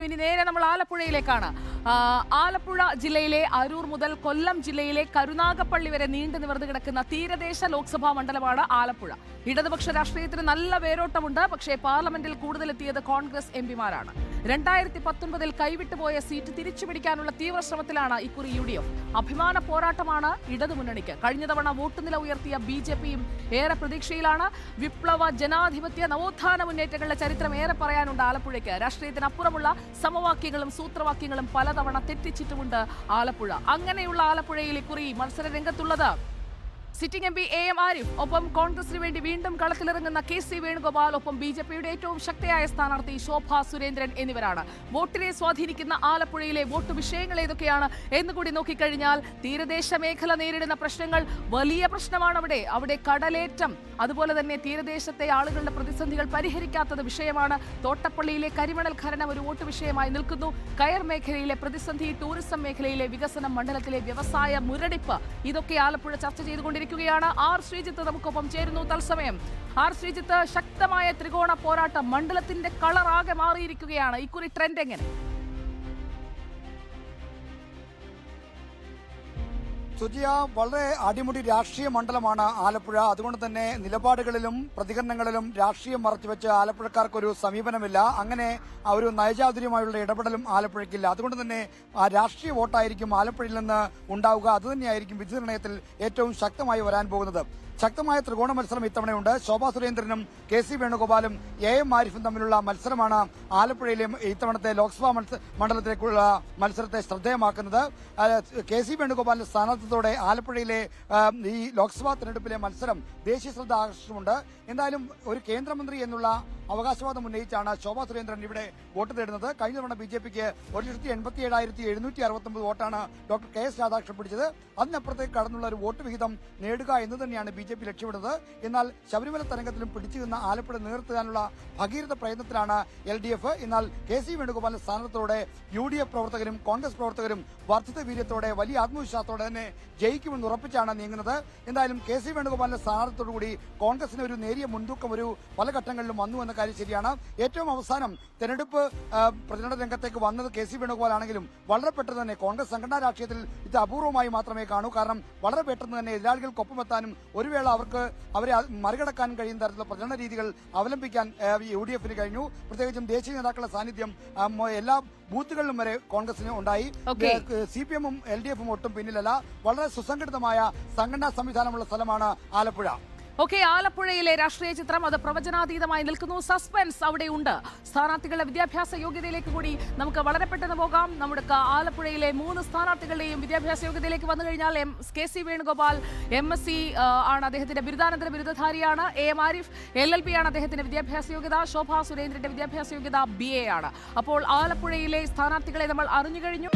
ഇനി നേരെ നമ്മൾ ആലപ്പുഴയിലേക്കാണ്. ആലപ്പുഴ ജില്ലയിലെ അരൂർ മുതൽ കൊല്ലം ജില്ലയിലെ കരുനാഗപ്പള്ളി വരെ നീണ്ടു നിവർന്നു കിടക്കുന്ന തീരദേശ ലോക്സഭാ മണ്ഡലമാണ് ആലപ്പുഴ. ഇടതുപക്ഷ രാഷ്ട്രീയത്തിന് നല്ല വേരോട്ടമുണ്ട്. പക്ഷേ പാർലമെന്റിൽ കൂടുതലെത്തിയത് കോൺഗ്രസ് എംപിമാരാണ്. 2019 കൈവിട്ടുപോയ സീറ്റ് തിരിച്ചുപിടിക്കാനുള്ള തീവ്ര ശ്രമത്തിലാണ് ഇക്കുറി UDF. അഭിമാന പോരാട്ടമാണ് ഇടതുമുന്നണിക്ക്. കഴിഞ്ഞ തവണ വോട്ട് നില ഉയർത്തിയ BJPയും ഏറെ പ്രതീക്ഷയിലാണ്. വിപ്ലവ ജനാധിപത്യ നവോത്ഥാന മുന്നേറ്റങ്ങളുടെ ചരിത്രം ഏറെ പറയാനുണ്ട് ആലപ്പുഴയ്ക്ക്. രാഷ്ട്രീയത്തിനപ്പുറമുള്ള സമവാക്യങ്ങളും സൂത്രവാക്യങ്ങളും പലതവണ തെറ്റിച്ചിട്ടുമുണ്ട് ആലപ്പുഴ. അങ്ങനെയുള്ള ആലപ്പുഴയിൽ ഇക്കുറി മത്സര രംഗത്തുള്ളത് സിറ്റിംഗ് MP AM ആരിഫ്, ഒപ്പം കോൺഗ്രസിന് വേണ്ടി വീണ്ടും കളത്തിലിറങ്ങുന്ന KC വേണുഗോപാൽ, ഒപ്പം BJPയുടെ ഏറ്റവും ശക്തിയായ സ്ഥാനാർത്ഥി ശോഭാ സുരേന്ദ്രൻ എന്നിവരാണ്. വോട്ടിനെ സ്വാധീനിക്കുന്ന ആലപ്പുഴയിലെ വോട്ട് വിഷയങ്ങൾ ഏതൊക്കെയാണ് എന്നുകൂടി നോക്കിക്കഴിഞ്ഞാൽ തീരദേശ മേഖല നേരിടുന്ന പ്രശ്നങ്ങൾ വലിയ പ്രശ്നമാണ്. അവിടെ കടലേറ്റം, അതുപോലെ തന്നെ തീരദേശത്തെ ആളുകളുടെ പ്രതിസന്ധികൾ പരിഹരിക്കാത്തത് വിഷയമാണ്. തോട്ടപ്പള്ളിയിലെ കരിമണൽ ഖനനം ഒരു വോട്ട് വിഷയമായി നിൽക്കുന്നു. കയർ മേഖലയിലെ പ്രതിസന്ധി, ടൂറിസം മേഖലയിലെ വികസനം, മണ്ഡലത്തിലെ വ്യവസായ മുരടിപ്പ്, ഇതൊക്കെ ആലപ്പുഴ ചർച്ച ചെയ്തുകൊണ്ടിരിക്കുകയാണ്. R ശ്രീജിത്ത് നമുക്കൊപ്പം ചേരുന്നു തത്സമയം. R ശ്രീജിത്ത്, ശക്തമായ ത്രികോണ പോരാട്ടം, മണ്ഡലത്തിന്റെ കളർ ആകെ മാറിയിരിക്കുകയാണ്. ഇക്കുറി ട്രെൻഡ് എങ്ങനെ? സുജിയ, വളരെ അടിമുടി രാഷ്ട്രീയ മണ്ഡലമാണ് ആലപ്പുഴ. അതുകൊണ്ട് തന്നെ നിലപാടുകളിലും പ്രതികരണങ്ങളിലും രാഷ്ട്രീയം മറച്ചുവെച്ച് ആലപ്പുഴക്കാർക്കൊരു സമീപനമില്ല. അങ്ങനെ ഒരു നയചാതുര്യമായുള്ള ഇടപെടലും ആലപ്പുഴയ്ക്കില്ല. അതുകൊണ്ട് തന്നെ രാഷ്ട്രീയ വോട്ടായിരിക്കും ആലപ്പുഴയിൽ നിന്ന് ഉണ്ടാവുക. അതുതന്നെയായിരിക്കും വിധി നിർണയത്തിൽ ഏറ്റവും ശക്തമായി വരാൻ പോകുന്നത്. ശക്തമായ ത്രികോണ മത്സരം ഇത്തവണയുണ്ട്. ശോഭാ സുരേന്ദ്രനും KC വേണുഗോപാലും AM ആരിഫും തമ്മിലുള്ള മത്സരമാണ് ആലപ്പുഴയിലെ ഇത്തവണത്തെ ലോക്സഭാ മണ്ഡലത്തിലേക്കുള്ള മത്സരത്തെ ശ്രദ്ധേയമാക്കുന്നത്. KC വേണുഗോപാലിന്റെ സ്ഥാനാർത്ഥിത്വത്തോടെ ആലപ്പുഴയിലെ ഈ ലോക്സഭാ തെരഞ്ഞെടുപ്പിലെ മത്സരം ദേശീയ ശ്രദ്ധ ആകർഷിച്ചിട്ടുണ്ട്. എന്തായാലും ഒരു കേന്ദ്രമന്ത്രി എന്നുള്ള അവകാശവാദം ഉന്നയിച്ചാണ് ശോഭാ സുരേന്ദ്രൻ ഇവിടെ വോട്ട് തേടുന്നത്. കഴിഞ്ഞ തവണ BJPക്ക് 187,769 വോട്ടാണ് ഡോക്ടർ KS രാധാകൃഷ്ണൻ പിടിച്ചത്. അതിനപ്പുറത്തേക്ക് കടന്നുള്ള ഒരു വോട്ട് വിഹിതം നേടുക എന്ന് തന്നെയാണ് BJP ലക്ഷ്യമിടുന്നത്. എന്നാൽ ശബരിമല തരംഗത്തിലും പിടിച്ചു നിന്ന ആലപ്പുഴ നിലനിർത്താനുള്ള ഭഗീരഥ പ്രയത്നത്തിലാണ് LDF. എന്നാൽ KC വേണുഗോപാലിന്റെ സ്ഥാനത്തോടെ UDF പ്രവർത്തകരും കോൺഗ്രസ് പ്രവർത്തകരും വർദ്ധിത വീര്യത്തോടെ വലിയ ആത്മവിശ്വാസത്തോടെ തന്നെ ജയിക്കുമെന്ന് ഉറപ്പിച്ചാണ് നീങ്ങുന്നത്. എന്തായാലും KC വേണുഗോപാലിന്റെ സ്ഥാനാർത്ഥിയോടുകൂടി കോൺഗ്രസിന് ഒരു നേരിയ മുൻതൂക്കം പല ഘട്ടങ്ങളിലും വന്നു എന്ന കാര്യം ശരിയാണ്. ഏറ്റവും അവസാനം തെരഞ്ഞെടുപ്പ് പ്രചരണ രംഗത്തേക്ക് വന്നത് KC വേണുഗോപാൽ ആണെങ്കിലും വളരെ പെട്ടെന്ന് തന്നെ കോൺഗ്രസ് സംഘടനാ രാഷ്ട്രീയത്തിൽ ഇത് അപൂർവമായി മാത്രമേ കാണൂ. കാരണം വളരെ പെട്ടെന്ന് തന്നെ എതിരാളികൾക്കൊപ്പമെത്താനും ഒരു വേള അവരെ മറികടക്കാൻ കഴിയുന്ന തരത്തിലുള്ള പ്രചരണ രീതികൾ അവലംബിക്കാൻ UDFന് കഴിഞ്ഞു. പ്രത്യേകിച്ചും ദേശീയ നേതാക്കളുടെ സാന്നിധ്യം എല്ലാ ബൂത്തുകളിലും വരെ കോൺഗ്രസിന് ഉണ്ടായി. CPM-ഉം LDF-ഉം ഒട്ടും പിന്നിലല്ല. വളരെ സുസംഘടിതമായ സംഘടനാ സംവിധാനമുള്ള സ്ഥലമാണ് ആലപ്പുഴ. ആലപ്പുഴയിലെ രാഷ്ട്രീയ ചിത്രം അത് പ്രവചനാതീതമായി നിൽക്കുന്നു. സസ്പെൻസ് അവിടെയുണ്ട്. സ്ഥാനാർത്ഥികളുടെ വിദ്യാഭ്യാസ യോഗ്യതയിലേക്ക് കൂടി നമുക്ക് വളരെ പെട്ടെന്ന് പോകാം. നമ്മുടെ ആലപ്പുഴയിലെ 3 സ്ഥാനാർത്ഥികളുടെയും വിദ്യാഭ്യാസ യോഗ്യതയിലേക്ക് വന്നു കഴിഞ്ഞാൽ KC വേണുഗോപാൽ MSc ആണ്, അദ്ദേഹത്തിന്റെ ബിരുദാനന്തര ബിരുദധാരിയാണ്. AM ആരിഫ് LLB ആണ് അദ്ദേഹത്തിന്റെ വിദ്യാഭ്യാസ യോഗ്യത. ശോഭാ സുരേന്ദ്രന്റെ വിദ്യാഭ്യാസ യോഗ്യത BA ആണ്. അപ്പോൾ ആലപ്പുഴയിലെ സ്ഥാനാർത്ഥികളെ നമ്മൾ അറിഞ്ഞു കഴിഞ്ഞു.